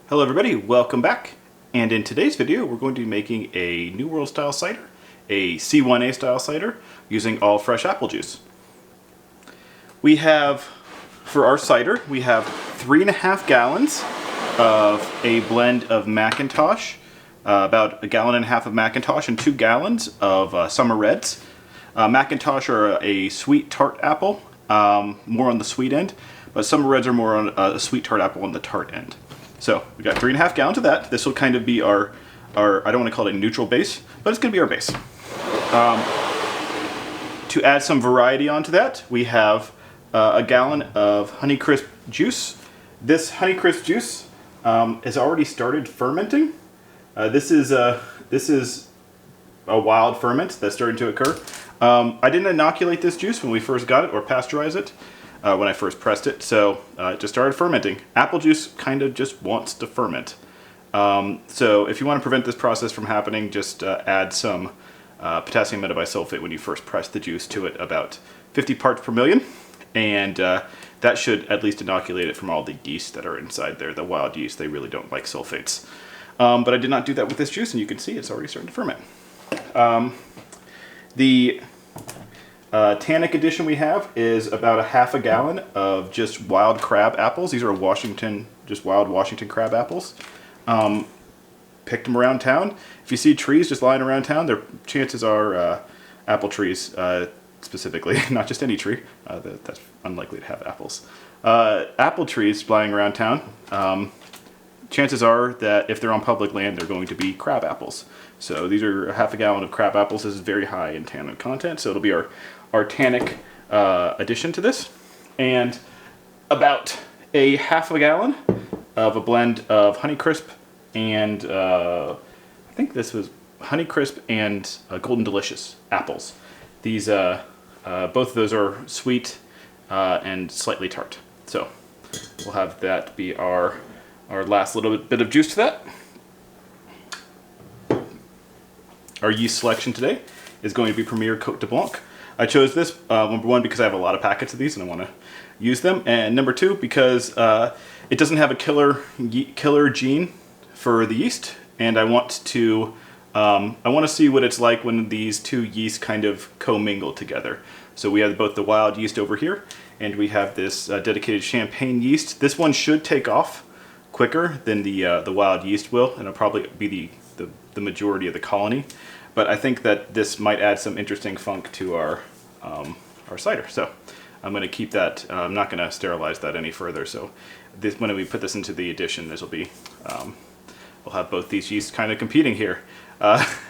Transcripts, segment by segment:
Hello everybody, welcome back. And in today's video we're going to be making a New World style cider, a C1A style cider, using all fresh apple juice. We have, for our cider, we have 3.5 gallons of a blend of McIntosh, about 1.5 gallons of McIntosh and 2 gallons of Summer Reds. McIntosh are a sweet tart apple, more on the sweet end, but Summer Reds are more on a sweet tart apple on the tart end. So we got 3.5 gallons of that. This will kind of be our I don't want to call it a neutral base, but it's going to be our base. To add some variety onto that, we have 1 gallon of Honeycrisp juice. This Honeycrisp juice has already started fermenting. This is a wild ferment that's starting to occur. I didn't inoculate this juice when we first got it or pasteurize it when I first pressed it, so it just started fermenting. Apple juice kind of just wants to ferment. So if you want to prevent this process from happening, just add some potassium metabisulfate when you first press the juice to it, about 50 parts per million, and that should at least inoculate it from all the yeast that are inside there. The wild yeast, they really don't like sulfates. But I did not do that with this juice, and you can see it's already starting to ferment. The tannic addition we have is about 1/2 gallon of just wild crab apples. These are just wild Washington crab apples. Picked them around town. If you see trees just lying around town, their chances are apple trees specifically, not just any tree. That's unlikely to have apples. Apple trees lying around town. Chances are that if they're on public land, they're going to be crab apples. So these are 1/2 gallon of crab apples. This is very high in tannin content, so it'll be our tannic addition to this. And about 1/2 gallon of a blend of Honeycrisp and I think this was Honeycrisp and Golden Delicious apples. These both of those are sweet and slightly tart. So we'll have that be our last little bit of juice to that. Our yeast selection today is going to be Premier Cote de Blanc. I chose this, number one, because I have a lot of packets of these and I want to use them, and number two, because it doesn't have a killer gene for the yeast, and I want to see what it's like when these two yeasts kind of commingle together. So we have both the wild yeast over here, and we have this dedicated champagne yeast. This one should take off quicker than the wild yeast will, and it'll probably be the majority of the colony. But I think that this might add some interesting funk to our cider. So I'm going to keep that. I'm not going to sterilize that any further. So when we put this into the addition, this will be we'll have both these yeasts kind of competing here.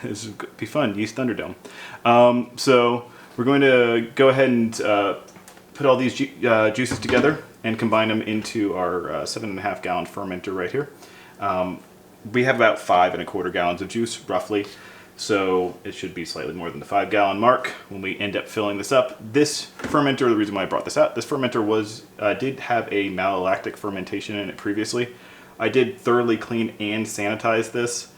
This will be fun, Yeast Thunderdome. So we're going to go ahead and put all these juices together and combine them into our 7.5 gallon fermenter right here. We have about 5.25 gallons of juice, roughly, so it should be slightly more than the 5 gallon mark when we end up filling this up. This fermenter, the reason why I brought this out, this fermenter did have a malolactic fermentation in it previously. I did thoroughly clean and sanitize this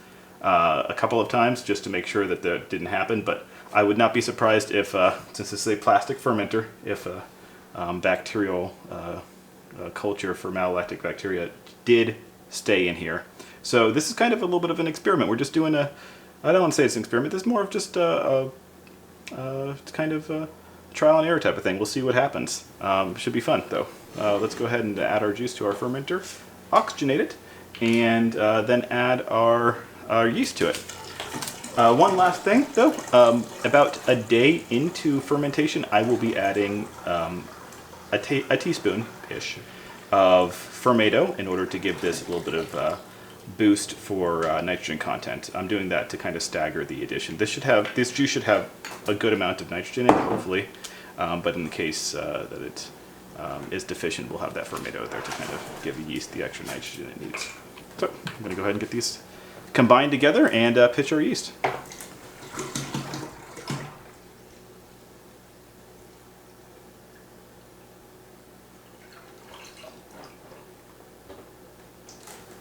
a couple of times just to make sure that that didn't happen, but I would not be surprised if, since this is a plastic fermenter, if bacterial culture for malolactic bacteria did stay in here. So this is kind of a little bit of an experiment. We're just doing I don't want to say it's an experiment, this is more of just kind of a trial and error type of thing. We'll see what happens. Should be fun though. Let's go ahead and add our juice to our fermenter, oxygenate it, and then add our yeast to it. One last thing though, about a day into fermentation, I will be adding a teaspoon-ish of Fermento in order to give this a little bit of boost for nitrogen content. I'm doing that to kind of stagger the addition. This juice should have a good amount of nitrogen in it, hopefully, but in the case that it is deficient, we'll have that Fermento there to kind of give the yeast the extra nitrogen it needs. So I'm going to go ahead and get these combined together and pitch our yeast.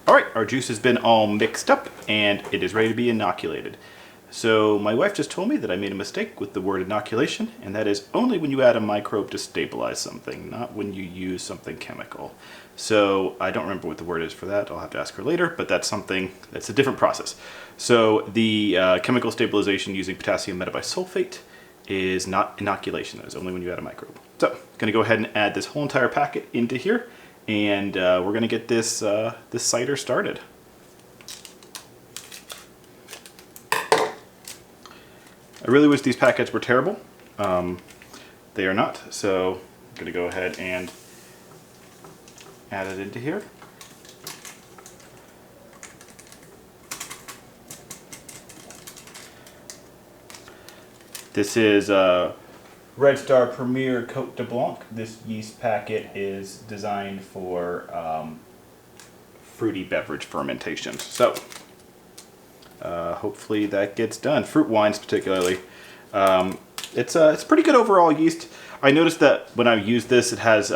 Alright, our juice has been all mixed up and it is ready to be inoculated. So my wife just told me that I made a mistake with the word inoculation, and that is only when you add a microbe to stabilize something, not when you use something chemical. So I don't remember what the word is for that. I'll have to ask her later, but that's a different process. So the chemical stabilization using potassium metabisulfate is not inoculation. That is only when you add a microbe. So I'm gonna go ahead and add this whole entire packet into here, and we're gonna get this, this cider started. I really wish these packets were terrible. They are not, so I'm gonna go ahead and add it into here. This is Red Star Premier Cote de Blanc. This yeast packet is designed for fruity beverage fermentation. So hopefully that gets done. Fruit wines particularly. It's pretty good overall yeast. I noticed that when I use this, it has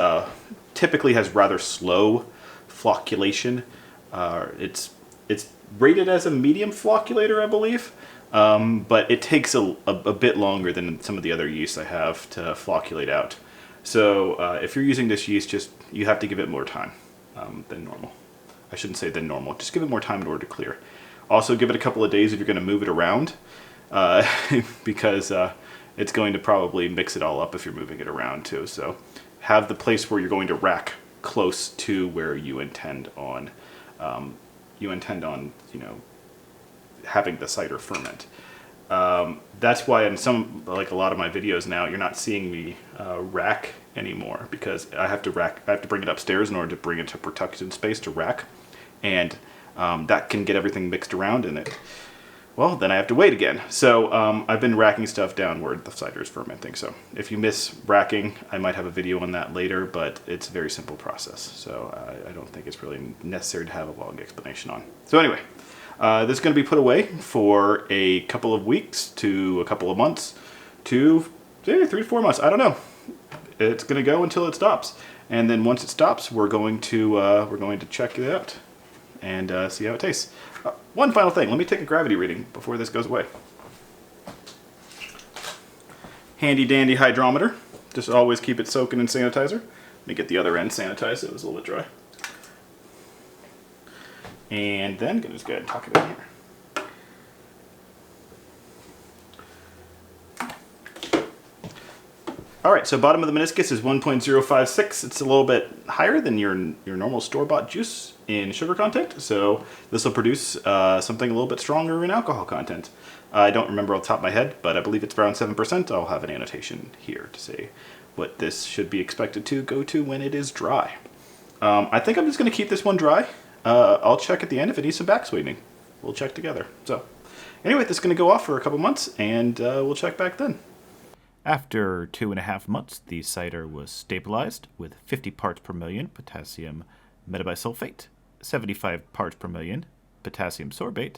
typically has rather slow flocculation. It's rated as a medium flocculator, I believe. But it takes a bit longer than some of the other yeasts I have to flocculate out. So if you're using this yeast, you have to give it more time than normal. I shouldn't say than normal. Just give it more time in order to clear. Also give it a couple of days if you're going to move it around, because it's going to probably mix it all up if you're moving it around too. So have the place where you're going to rack close to where you intend on, having the cider ferment. That's why in a lot of my videos now, you're not seeing me rack anymore, because I have to bring it upstairs in order to bring it to production space to rack, and that can get everything mixed around in it. Well, then I have to wait again. So I've been racking stuff down where the cider is fermenting. So if you miss racking, I might have a video on that later, but it's a very simple process. So I don't think it's really necessary to have a long explanation on. So anyway, this is going to be put away for a couple of weeks to a couple of months to 3 to 4 months. I don't know. It's going to go until it stops, and then once it stops, we're going to check it out and see how it tastes. One final thing. Let me take a gravity reading before this goes away. Handy dandy hydrometer. Just always keep it soaking in sanitizer. Let me get the other end sanitized. It was a little bit dry. And then just go ahead and tuck it in here. Alright, so bottom of the meniscus is 1.056. It's a little bit higher than your normal store-bought juice in sugar content, so this will produce something a little bit stronger in alcohol content. I don't remember off the top of my head, but I believe it's around 7%. I'll have an annotation here to say what this should be expected to go to when it is dry. I think I'm just going to keep this one dry. I'll check at the end if it needs some backsweetening. We'll check together. So anyway, this is going to go off for a couple months, and we'll check back then. After 2.5 months, the cider was stabilized with 50 parts per million potassium metabisulfate, 75 parts per million potassium sorbate.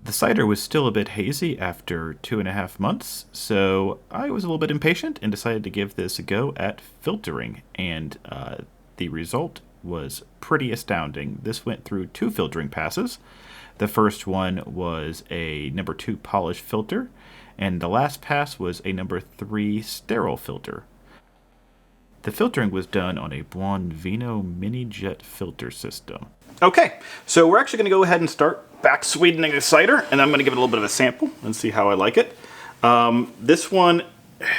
The cider was still a bit hazy after 2.5 months, so I was a little bit impatient and decided to give this a go at filtering, and the result was pretty astounding. This went through 2 filtering passes. The first one was a number 2 polish filter, and the last pass was a number 3 sterile filter. The filtering was done on a Buon Vino mini jet filter system. Okay, so we're actually going to go ahead and start backsweetening the cider, and I'm going to give it a little bit of a sample and see how I like it. This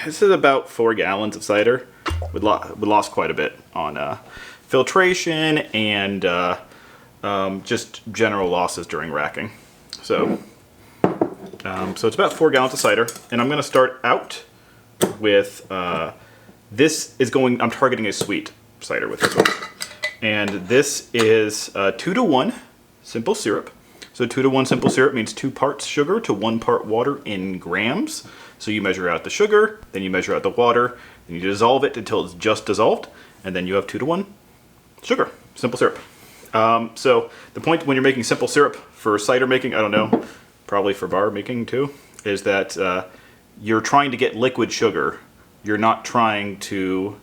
is about 4 gallons of cider. We lost quite a bit on filtration and just general losses during racking. So it's about 4 gallons of cider, and I'm going to start out with I'm targeting a sweet cider with this one. And this is 2-to-1 simple syrup. So 2-to-1 simple syrup means 2 parts sugar to 1 part water in grams. So you measure out the sugar, then you measure out the water, then you dissolve it until it's just dissolved, and then you have 2-to-1 sugar, simple syrup. So the point when you're making simple syrup for cider making, I don't know, probably for bar making too, is that you're trying to get liquid sugar. You're not trying to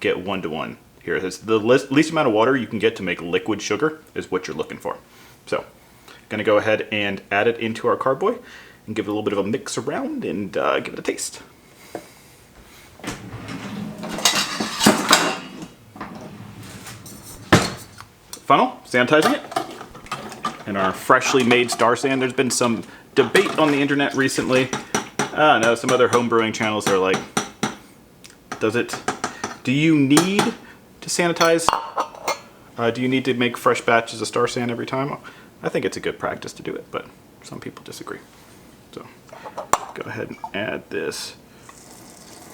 get 1-to-1 here. The least amount of water you can get to make liquid sugar is what you're looking for. So I'm going to go ahead and add it into our carboy, and give it a little bit of a mix around and give it a taste. Funnel, sanitizing it. And our freshly made Star San. There's been some debate on the internet recently. I don't know, some other home brewing channels are like, do you need to sanitize? Do you need to make fresh batches of Star San every time? I think it's a good practice to do it, but some people disagree. So go ahead and add this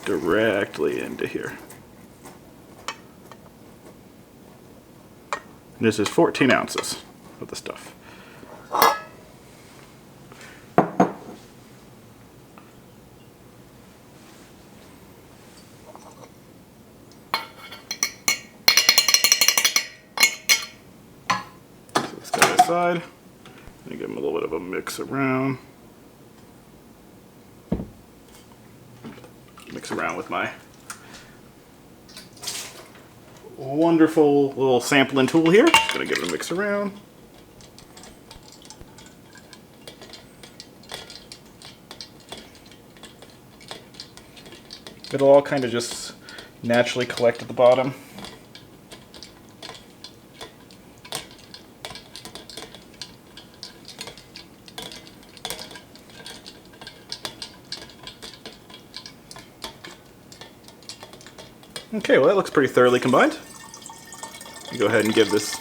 directly into here. This is 14 ounces of the stuff. So this guy aside. Let me give him a little bit of a mix around. Mix around with my wonderful little sampling tool here. Just gonna give it a mix around. It'll all kind of just naturally collect at the bottom. Okay, well that looks pretty thoroughly combined. Go ahead and give this.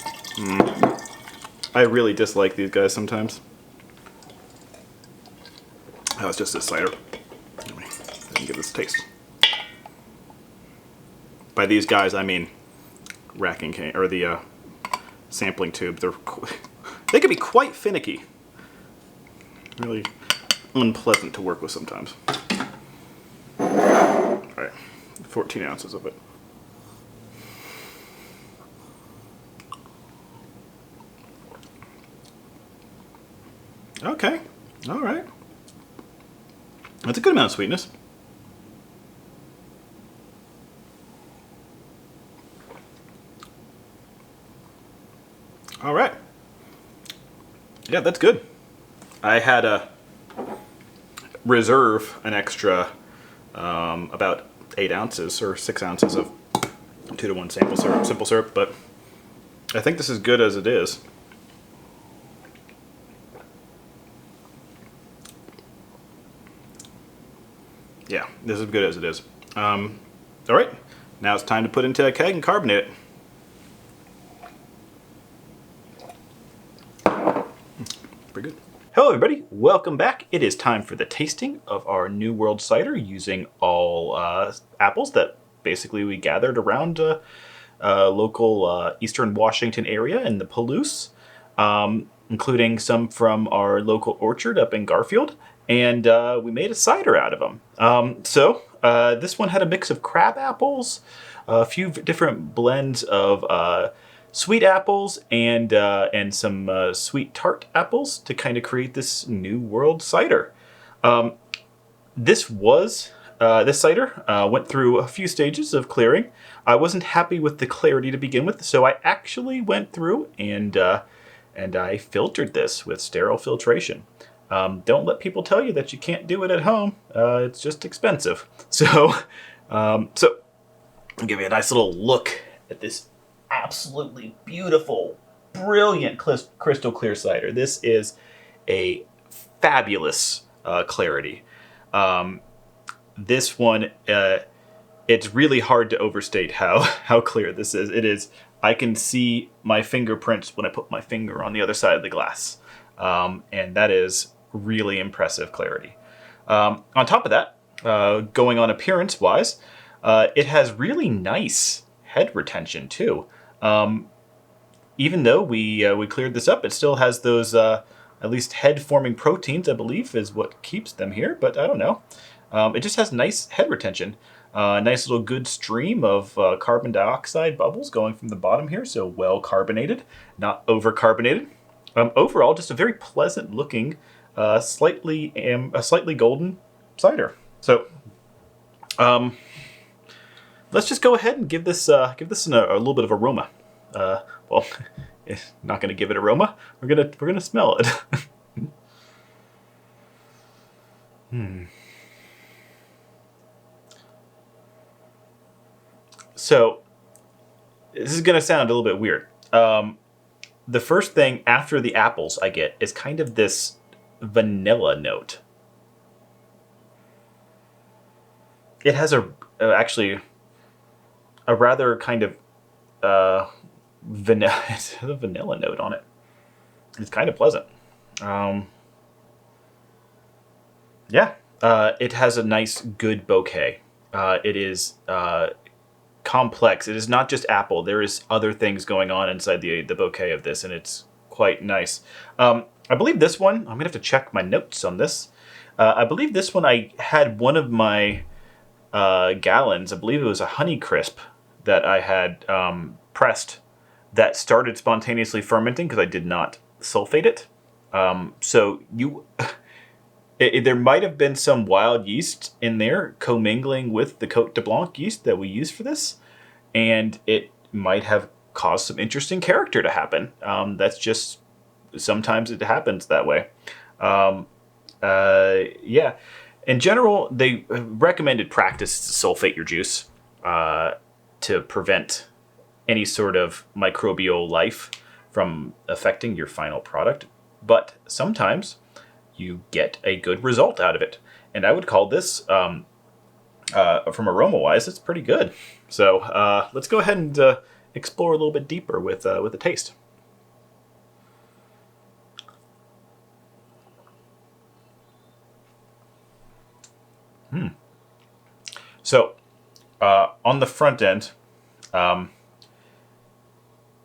I really dislike these guys sometimes. Oh, it's just a cider. Let me give this a taste. By these guys, I mean racking cane or the sampling tube. They can be quite finicky. Really unpleasant to work with sometimes. All right, 14 ounces of it. Okay, all right. That's a good amount of sweetness. All right. Yeah, that's good. I had a reserve an extra about 8 ounces or 6 ounces of 2-to-1 simple syrup, but I think this is good as it is. Yeah, this is good as it is. All right, now it's time to put into a keg and carbonate it. Pretty good. Hello everybody, welcome back. It is time for the tasting of our New World cider using all apples that basically we gathered around a local eastern Washington area in the Palouse, including some from our local orchard up in Garfield. And we made a cider out of them. This one had a mix of crab apples, a few different blends of sweet apples, and some sweet tart apples to kind of create this New World cider. This cider went through a few stages of clearing. I wasn't happy with the clarity to begin with, so I actually went through and I filtered this with sterile filtration. Don't let people tell you that you can't do it at home. It's just expensive. So I'll give you a nice little look at this absolutely beautiful, brilliant crystal clear cider. This is a fabulous clarity. This one, it's really hard to overstate how clear this is. It is. I can see my fingerprints when I put my finger on the other side of the glass. And that is really impressive clarity. On top of that, going on appearance-wise, it has really nice head retention too. Even though we cleared this up, it still has those at least head-forming proteins, I believe, is what keeps them here. But I don't know. It just has nice head retention. Nice little good stream of carbon dioxide bubbles going from the bottom here, so well carbonated, not over-carbonated. Overall, just a very pleasant looking, slightly golden cider. So, let's just go ahead and give this a little bit of aroma. Well, not going to give it aroma. We're gonna smell it. So this is going to sound a little bit weird. The first thing after the apples I get is kind of this vanilla note. It has actually a rather kind of vanilla. It has a vanilla note on it. It's kind of pleasant. Yeah, it has a nice, good bouquet. It is complex. It is not just apple. There is other things going on inside the bouquet of this, and it's quite nice. I believe this one, I'm going to have to check my notes on this. I believe this one I had one of my gallons. I believe it was a Honeycrisp that I had pressed that started spontaneously fermenting because I did not sulfate it. So there might have been some wild yeast in there commingling with the Cote de Blanc yeast that we use for this, and it might have caused some interesting character to happen. That's just, sometimes it happens that way. Yeah. In general, they recommended practice to sulfate your juice to prevent any sort of microbial life from affecting your final product. But sometimes you get a good result out of it. And I would call this, from aroma-wise, it's pretty good. So let's go ahead and explore a little bit deeper with the taste. So on the front end,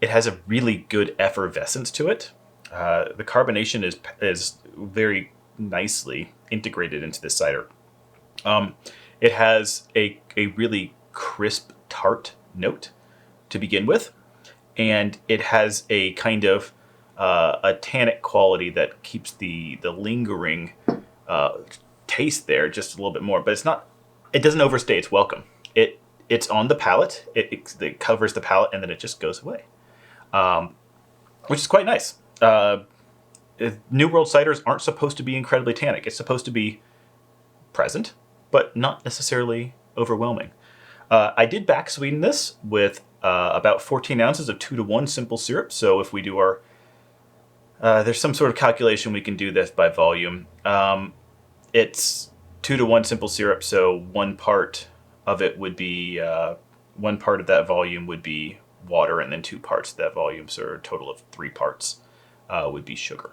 it has a really good effervescence to it. The carbonation is very nicely integrated into this cider. It has a really crisp, tart note to begin with, and it has a kind of a tannic quality that keeps the lingering taste there just a little bit more. But it's not. It doesn't overstay its welcome. It's on the palate. It covers the palate, and then it just goes away, which is quite nice. New World ciders aren't supposed to be incredibly tannic. It's supposed to be present, but not necessarily overwhelming. I did back sweeten this with about 14 ounces of 2-to-1 simple syrup. So if we do our, there's some sort of calculation we can do this by volume. It's 2-to-1 simple syrup, so one part of it would be, one part of that volume would be water, and then 2 parts of that volume, so a total of 3 parts would be sugar.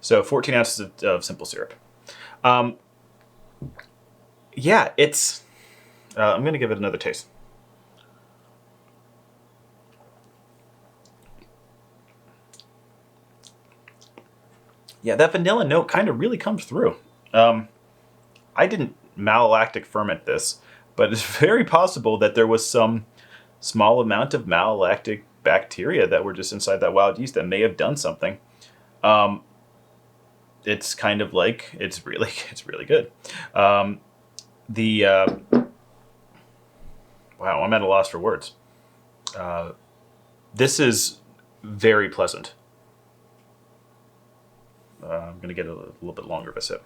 So 14 ounces of simple syrup. Yeah, it's, I'm going to give it another taste. Yeah, that vanilla note kind of really comes through. I didn't malolactic ferment this, but it's very possible that there was some small amount of malolactic bacteria that were just inside that wild yeast that may have done something. It's kind of like, it's really good. Wow, I'm at a loss for words. This is very pleasant. I'm going to get a little bit longer of a sip.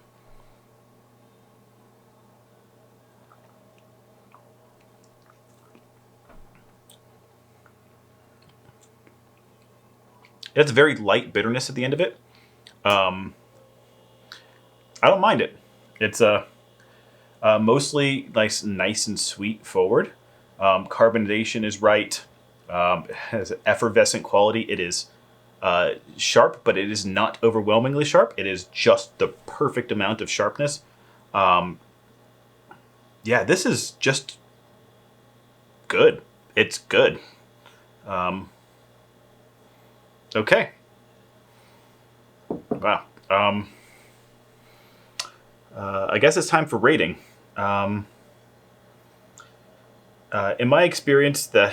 It has a very light bitterness at the end of it. I don't mind it. It's mostly nice and sweet forward. Carbonation is right. It has an effervescent quality. It is sharp, but it is not overwhelmingly sharp. It is just the perfect amount of sharpness. Yeah, this is just good. It's good. Okay. Wow. I guess it's time for rating. In my experience, I'm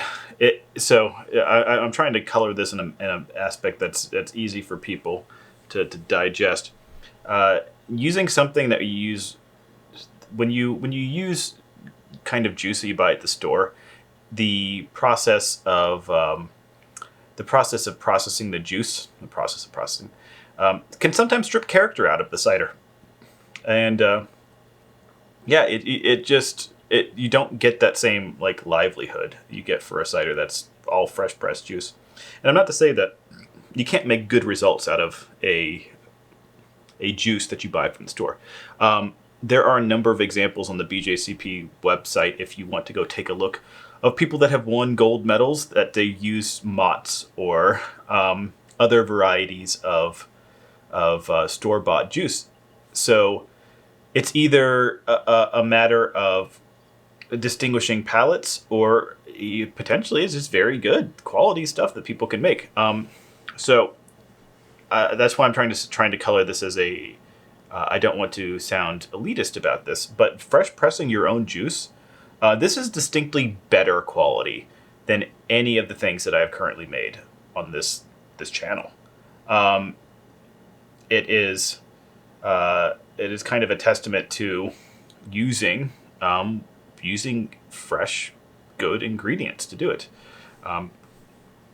trying to color this in an aspect that's easy for people to digest. Using something that you use when you use kind of juice that you buy at the store, the process of processing the juice, can sometimes strip character out of the cider. And yeah, it just you don't get that same like livelihood you get for a cider that's all fresh pressed juice. And I'm not to say that you can't make good results out of a juice that you buy from the store. There are a number of examples on the BJCP website if you want to go take a look of people that have won gold medals that they use Mott's or other varieties of store bought juice. So it's either a matter of distinguishing palates or potentially it's just very good quality stuff that people can make. So that's why I'm trying to color this as a. I don't want to sound elitist about this, but fresh pressing your own juice, this is distinctly better quality than any of the things that I have currently made on this channel. It is kind of a testament to using fresh, good ingredients to do it.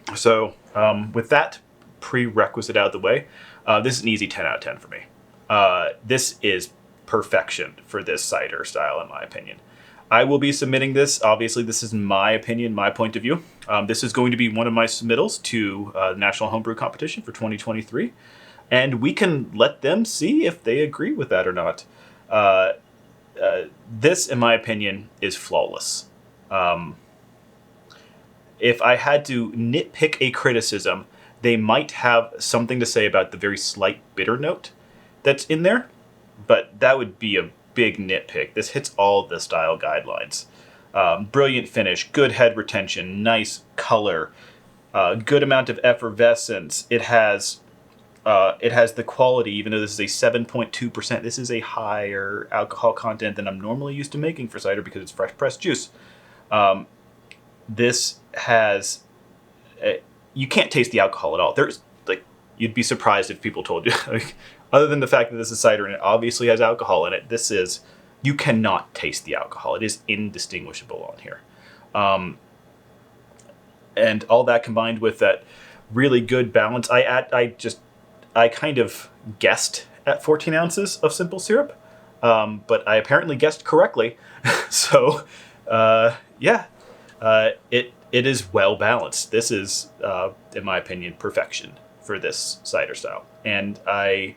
With that prerequisite out of the way, this is an easy 10 out of 10 for me. This is perfection for this cider style, in my opinion. I will be submitting this. Obviously, this is my opinion, my point of view. This is going to be one of my submittals to the National Homebrew Competition for 2023. And we can let them see if they agree with that or not. This, in my opinion, is flawless. If I had to nitpick a criticism, they might have something to say about the very slight bitter note that's in there, but that would be a big nitpick. This hits all the style guidelines. Brilliant finish, good head retention, nice color, good amount of effervescence. It has the quality, even though this is a 7.2%. This is a higher alcohol content than I'm normally used to making for cider because it's fresh pressed juice. This has... you can't taste the alcohol at all. There's you'd be surprised if people told you. Other than the fact that this is cider and it obviously has alcohol in it, you cannot taste the alcohol. It is indistinguishable on here. And all that combined with that really good balance. I kind of guessed at 14 ounces of simple syrup, but I apparently guessed correctly. So, it is well balanced. This is, in my opinion, perfection for this cider style. And I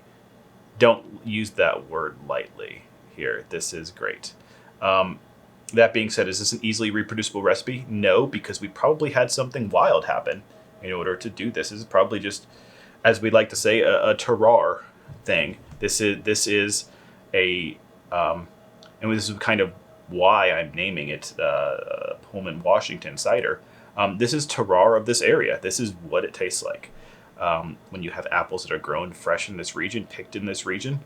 don't use that word lightly here. This is great. That being said, is this an easily reproducible recipe? No, because we probably had something wild happen in order to do this. This is probably just, as we like to say, a terroir thing. This is a, and this is kind of why I'm naming it Pullman Washington cider. This is terroir of this area. This is what it tastes like. When you have apples that are grown fresh in this region, picked in this region,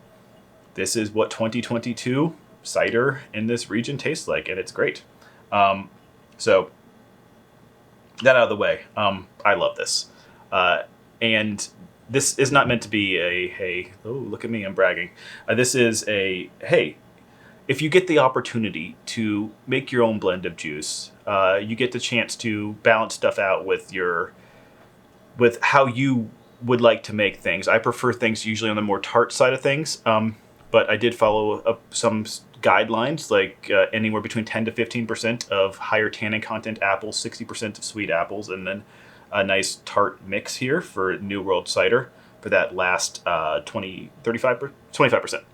this is what 2022 cider in this region tastes like, and it's great. So that out of the way, I love this. And this is not meant to be a, hey, oh, look at me, I'm bragging. This is a, hey, if you get the opportunity to make your own blend of juice, you get the chance to balance stuff out with how you would like to make things. I prefer things usually on the more tart side of things, but I did follow some guidelines, like anywhere between 10 to 15% of higher tannin content apples, 60% of sweet apples, and then a nice tart mix here for New World cider for that last 25%.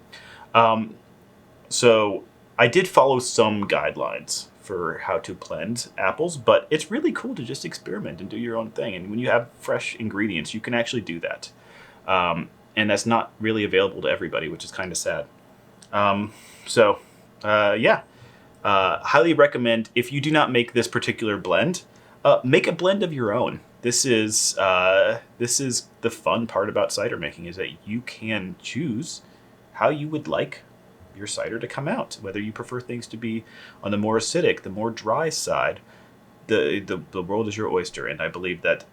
So I did follow some guidelines for how to blend apples, but it's really cool to just experiment and do your own thing. And when you have fresh ingredients, you can actually do that. And that's not really available to everybody, which is kind of sad. Highly recommend, if you do not make this particular blend, make a blend of your own. This is the fun part about cider making, is that you can choose how you would like your cider to come out, whether you prefer things to be on the more acidic, the more dry side. The world is your oyster, and I believe that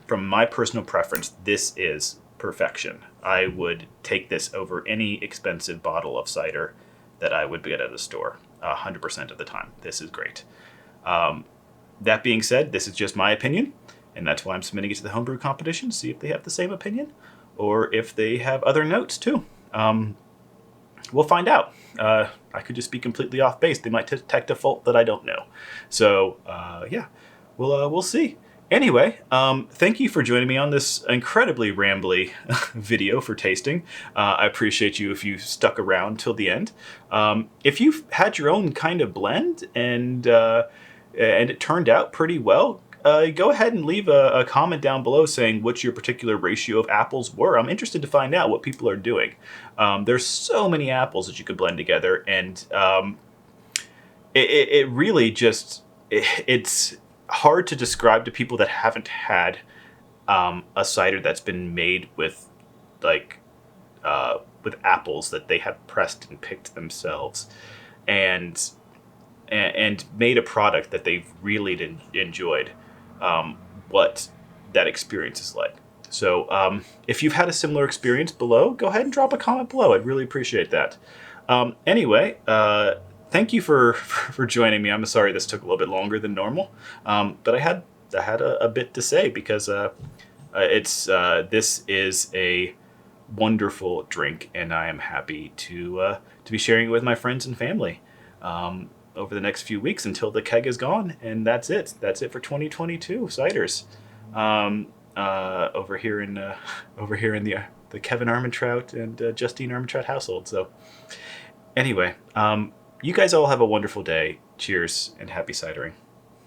from my personal preference, this is perfection. I would take this over any expensive bottle of cider that I would get at a store 100% of the time. This is great. That being said, this is just my opinion, and that's why I'm submitting it to the homebrew competition, see if they have the same opinion, or if they have other notes too. we'll find out. I could just be completely off base. They might detect a fault that I don't know. So yeah, we'll see. Anyway, thank you for joining me on this incredibly rambly video for tasting. I appreciate you if you stuck around till the end. If you've had your own kind of blend and it turned out pretty well, go ahead and leave a comment down below saying what your particular ratio of apples were. I'm interested to find out what people are doing. There's so many apples that you could blend together, and it really just, it's hard to describe to people that haven't had a cider that's been made with with apples that they have pressed and picked themselves, and made a product that they've really enjoyed. What that experience is like. So if you've had a similar experience below, go ahead and drop a comment below. I'd really appreciate that. Anyway, thank you for joining me. I'm sorry this took a little bit longer than normal, but I had a bit to say because this is a wonderful drink, and I am happy to be sharing it with my friends and family over the next few weeks until the keg is gone. And that's it. That's it for 2022 ciders over here in the Kevin Armentrout and Justine Armentrout household. So anyway, you guys all have a wonderful day. Cheers and happy cidering.